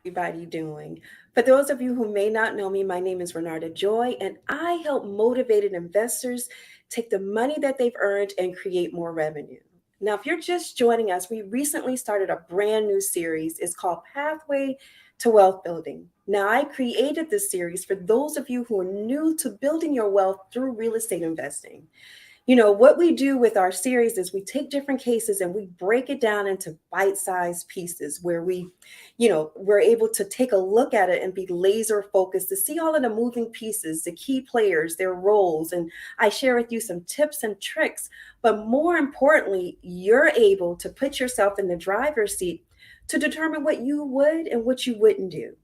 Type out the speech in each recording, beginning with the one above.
Everybody doing? For those of you who may not know me, my name is Renarda Joy, and I help motivated investors take the money that they've earned and create more revenue. Now, if you're just joining us, we recently started a brand new series. It's called Pathway to Wealth Building. Now, I created this series for those of you who are new to building your wealth through real estate investing. What we do with our series is we take different cases and we break it down into bite-sized pieces where we're able to take a look at it and be laser focused to see all of the moving pieces, the key players, their roles. And I share with you some tips and tricks. But more importantly, you're able to put yourself in the driver's seat to determine what you would and what you wouldn't do.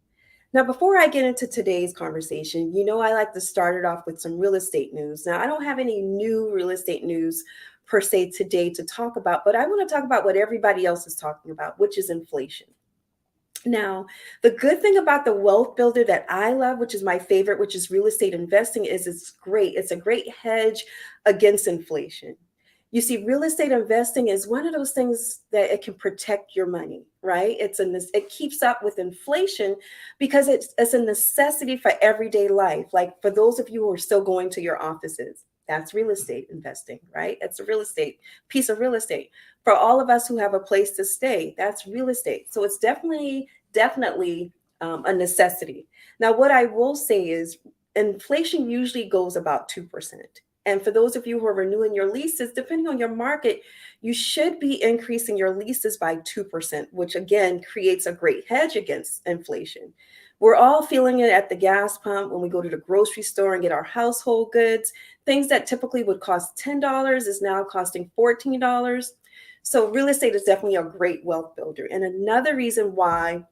Now, before I get into today's conversation, I like to start it off with some real estate news. Now, I don't have any new real estate news per se today to talk about, but I want to talk about what everybody else is talking about, which is inflation. Now, the good thing about the wealth builder that I love, which is my favorite, which is real estate investing, is it's great. It's a great hedge against inflation. You see, real estate investing is one of those things that it can protect your money, right? It keeps up with inflation because it's a necessity for everyday life. Like for those of you who are still going to your offices, that's real estate investing, right? It's a real estate piece of real estate. For all of us who have a place to stay, that's real estate. So it's definitely a necessity. Now, what I will say is inflation usually goes about 2%. And for those of you who are renewing your leases, depending on your market, you should be increasing your leases by 2%, which again creates a great hedge against inflation. We're all feeling it at the gas pump when we go to the grocery store and get our household goods. Things that typically would cost $10 is now costing $14. So real estate is definitely a great wealth builder. And another reason why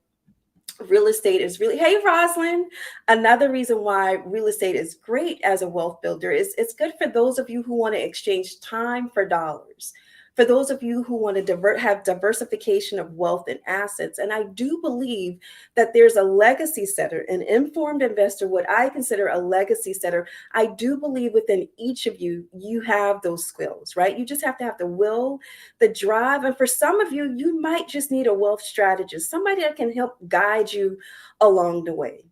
real estate is really, hey Roslyn, another reason why real estate is great as a wealth builder is it's good for those of you who want to exchange time for dollars, for those of you who want to have diversification of wealth and assets. And I do believe that there's a legacy setter, an informed investor, what I consider a legacy setter. I do believe within each of you, you have those skills, right? You just have to have the will, the drive. And for some of you, you might just need a wealth strategist, somebody that can help guide you along the way.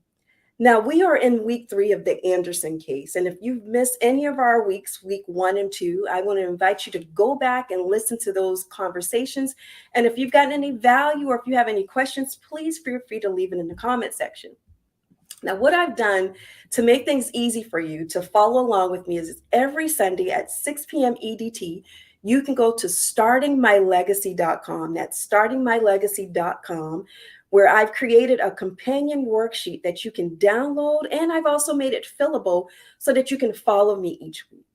Now, we are in week 3 of the Anderson case. And if you've missed any of our weeks, week 1 and 2, I want to invite you to go back and listen to those conversations. And if you've gotten any value or if you have any questions, please feel free to leave it in the comment section. Now, what I've done to make things easy for you to follow along with me is every Sunday at 6 p.m. EDT, you can go to startingmylegacy.com. That's startingmylegacy.com, where I've created a companion worksheet that you can download. And I've also made it fillable so that you can follow me each week.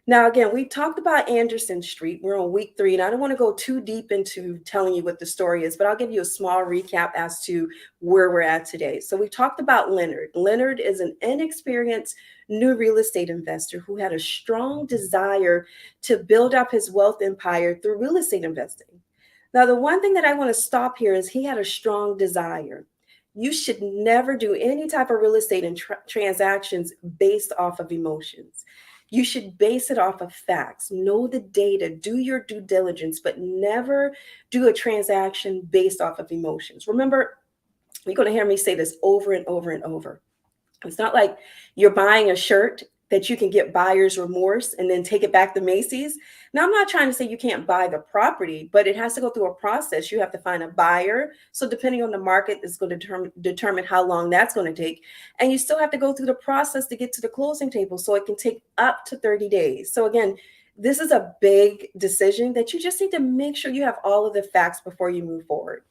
Now, again, we talked about Anderson Street. We're on week 3, and I don't want to go too deep into telling you what the story is, but I'll give you a small recap as to where we're at today. So we talked about Leonard. Leonard is an inexperienced new real estate investor who had a strong desire to build up his wealth empire through real estate investing. Now, the one thing that I want to stop here is he had a strong desire. You should never do any type of real estate and transactions based off of emotions. You should base it off of facts. Know the data, do your due diligence, but never do a transaction based off of emotions. Remember, you're going to hear me say this over and over and over. It's not like you're buying a shirt that you can get buyer's remorse and then take it back to Macy's. Now, I'm not trying to say you can't buy the property, but it has to go through a process. You have to find a buyer. So depending on the market, it's going to determine how long that's going to take. And you still have to go through the process to get to the closing table. So it can take up to 30 days. So again, this is a big decision that you just need to make sure you have all of the facts before you move forward.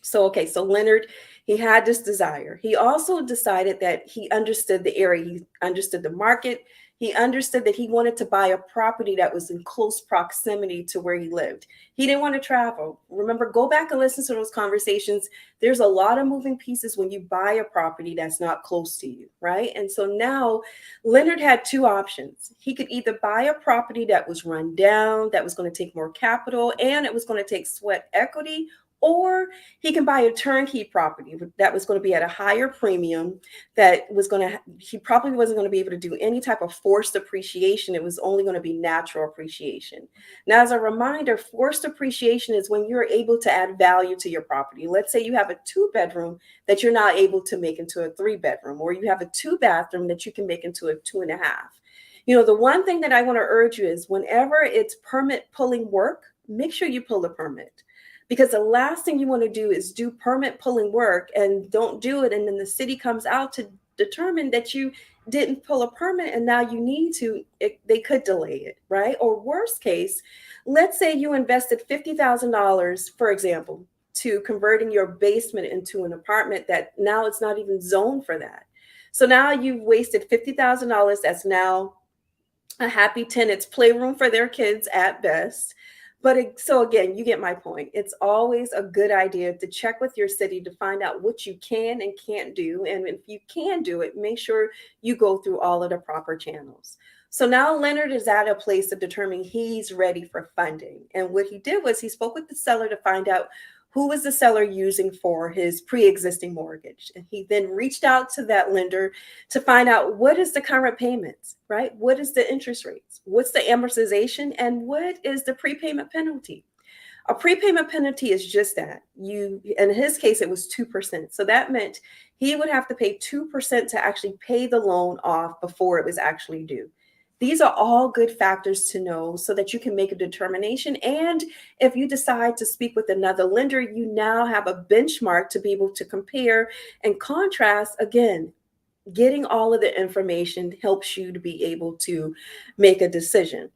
So Leonard, he had this desire. He also decided that he understood the area, he understood the market, he understood that he wanted to buy a property that was in close proximity to where he lived. He didn't want to travel. Remember, go back and listen to those conversations. There's a lot of moving pieces when you buy a property that's not close to you, right? And so now Leonard had 2 options. He could either buy a property that was run down, that was going to take more capital, and it was going to take sweat equity, Or he can buy a turnkey property that was going to be at a higher premium, that was going to, he probably wasn't going to be able to do any type of forced appreciation. It was only going to be natural appreciation. Now, as a reminder, forced appreciation is when you're able to add value to your property. Let's say you have a 2-bedroom that you're not able to make into a 3-bedroom, or you have a 2-bathroom that you can make into a 2.5. The one thing that I want to urge you is whenever it's permit pulling work, make sure you pull the permit. Because the last thing you want to do is do permit pulling work and don't do it. And then the city comes out to determine that you didn't pull a permit and now you need to, they could delay it, right? Or worst case, let's say you invested $50,000, for example, to converting your basement into an apartment that now it's not even zoned for that. So now you've wasted $50,000. That's now a happy tenant's playroom for their kids at best. So again, you get my point. It's always a good idea to check with your city to find out what you can and can't do. And if you can do it, make sure you go through all of the proper channels. So now Leonard is at a place of determining he's ready for funding. And what he did was he spoke with the seller to find out who was the seller using for his pre-existing mortgage. And he then reached out to that lender to find out what is the current payments, right? What is the interest rates? What's the amortization? And what is the prepayment penalty? A prepayment penalty is just that. In his case, it was 2%. So that meant he would have to pay 2% to actually pay the loan off before it was actually due. These are all good factors to know so that you can make a determination. And if you decide to speak with another lender, you now have a benchmark to be able to compare and contrast. Again, getting all of the information helps you to be able to make a decision.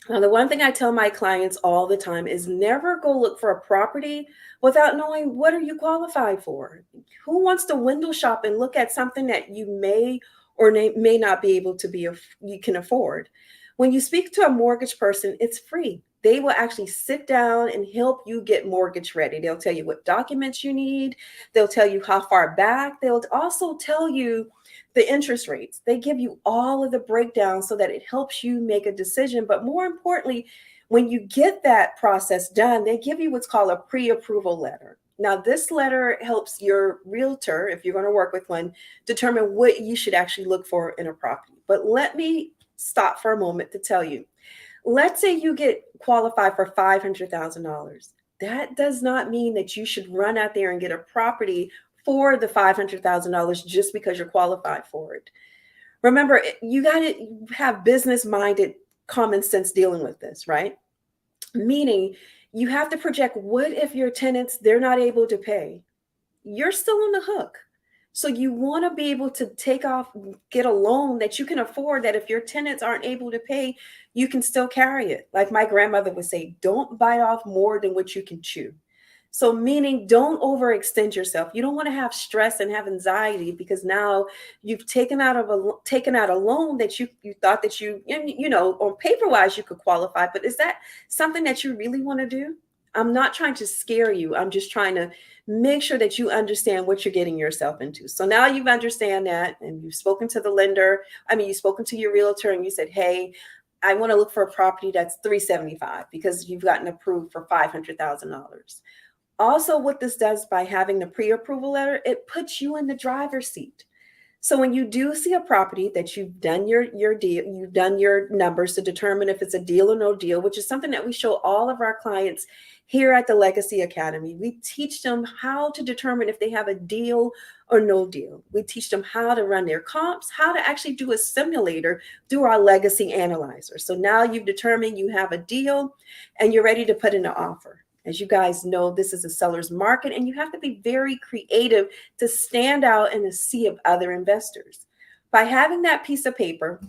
Now, the one thing I tell my clients all the time is never go look for a property without knowing what are you qualified for. Who wants to window shop and look at something that you may or may not be able to you can afford? When you speak to a mortgage person, it's free. They will actually sit down and help you get mortgage ready. They'll tell you what documents you need. They'll tell you how far back. They'll also tell you the interest rates. They give you all of the breakdown so that it helps you make a decision. But more importantly, when you get that process done, they give you what's called a pre-approval letter. Now, this letter helps your realtor, if you're going to work with one, determine what you should actually look for in a property. But let me stop for a moment to tell you, let's say you get qualified for $500,000. That does not mean that you should run out there and get a property for the $500,000 just because you're qualified for it. Remember, you got to have business-minded common sense dealing with this, right? Meaning you have to project, what if your tenants, they're not able to pay? You're still on the hook. So you want to be able to get a loan that you can afford, that if your tenants aren't able to pay, you can still carry it. Like my grandmother would say, don't bite off more than what you can chew. So meaning don't overextend yourself. You don't want to have stress and have anxiety because now you've taken out a loan that you thought that on paper wise you could qualify. But is that something that you really want to do? I'm not trying to scare you. I'm just trying to make sure that you understand what you're getting yourself into. So now you've understand that, and you've spoken to the lender. You've spoken to your realtor and you said, hey, I want to look for a property that's $375 because you've gotten approved for $500,000. Also, what this does by having the pre-approval letter, it puts you in the driver's seat. So when you do see a property that you've done your deal, you've done your numbers to determine if it's a deal or no deal, which is something that we show all of our clients here at the Legacy Academy. We teach them how to determine if they have a deal or no deal. We teach them how to run their comps, how to actually do a simulator through our Legacy Analyzer. So now you've determined you have a deal and you're ready to put in an offer. As you guys know, this is a seller's market, and you have to be very creative to stand out in a sea of other investors. By having that piece of paper,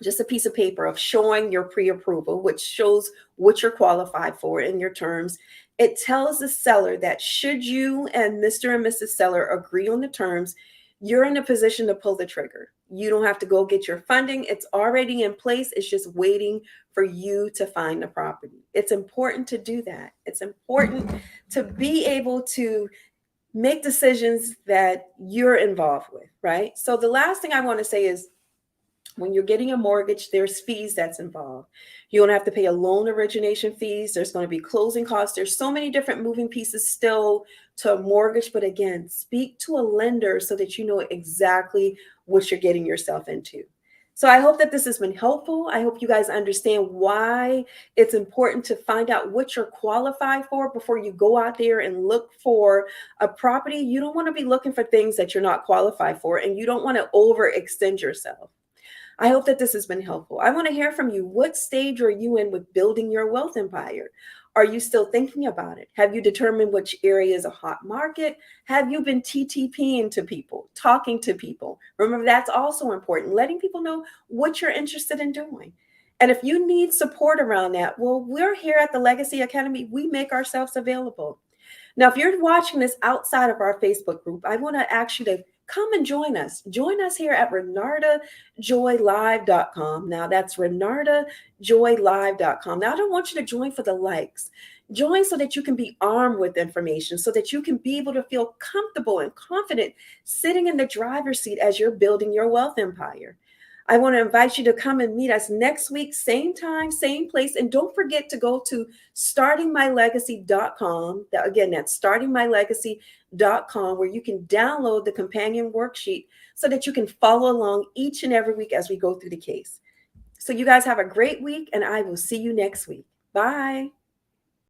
just a piece of paper of showing your pre-approval, which shows what you're qualified for in your terms, it tells the seller that should you and Mr. and Mrs. Seller agree on the terms, you're in a position to pull the trigger. You don't have to go get your funding. It's already in place. It's just waiting for you to find the property. It's important to do that. It's important to be able to make decisions that you're involved with, right? So the last thing I want to say is When you're getting a mortgage, there's fees that's involved. You don't have to pay a loan origination fees. There's going to be closing costs. There's so many different moving pieces still to a mortgage. But again, speak to a lender so that you know exactly what you're getting yourself into. So I hope that this has been helpful. I hope you guys understand why it's important to find out what you're qualified for before you go out there and look for a property. You don't want to be looking for things that you're not qualified for, and you don't want to overextend yourself. I hope that this has been helpful. I want to hear from you. What stage are you in with building your wealth empire? Are you still thinking about it? Have you determined which area is a hot market? Have you been TTPing to people, talking to people? Remember, that's also important, letting people know what you're interested in doing. And if you need support around that, well, we're here at the Legacy Academy. We make ourselves available. Now, if you're watching this outside of our Facebook group, I want to ask you to come and join us. Join us here at RenardaJoyLive.com. Now, that's RenardaJoyLive.com. Now, I don't want you to join for the likes. Join so that you can be armed with information, so that you can be able to feel comfortable and confident sitting in the driver's seat as you're building your wealth empire. I want to invite you to come and meet us next week, same time, same place. And don't forget to go to startingmylegacy.com. Again, that's startingmylegacy.com, where you can download the companion worksheet so that you can follow along each and every week as we go through the case. So you guys have a great week, and I will see you next week. Bye.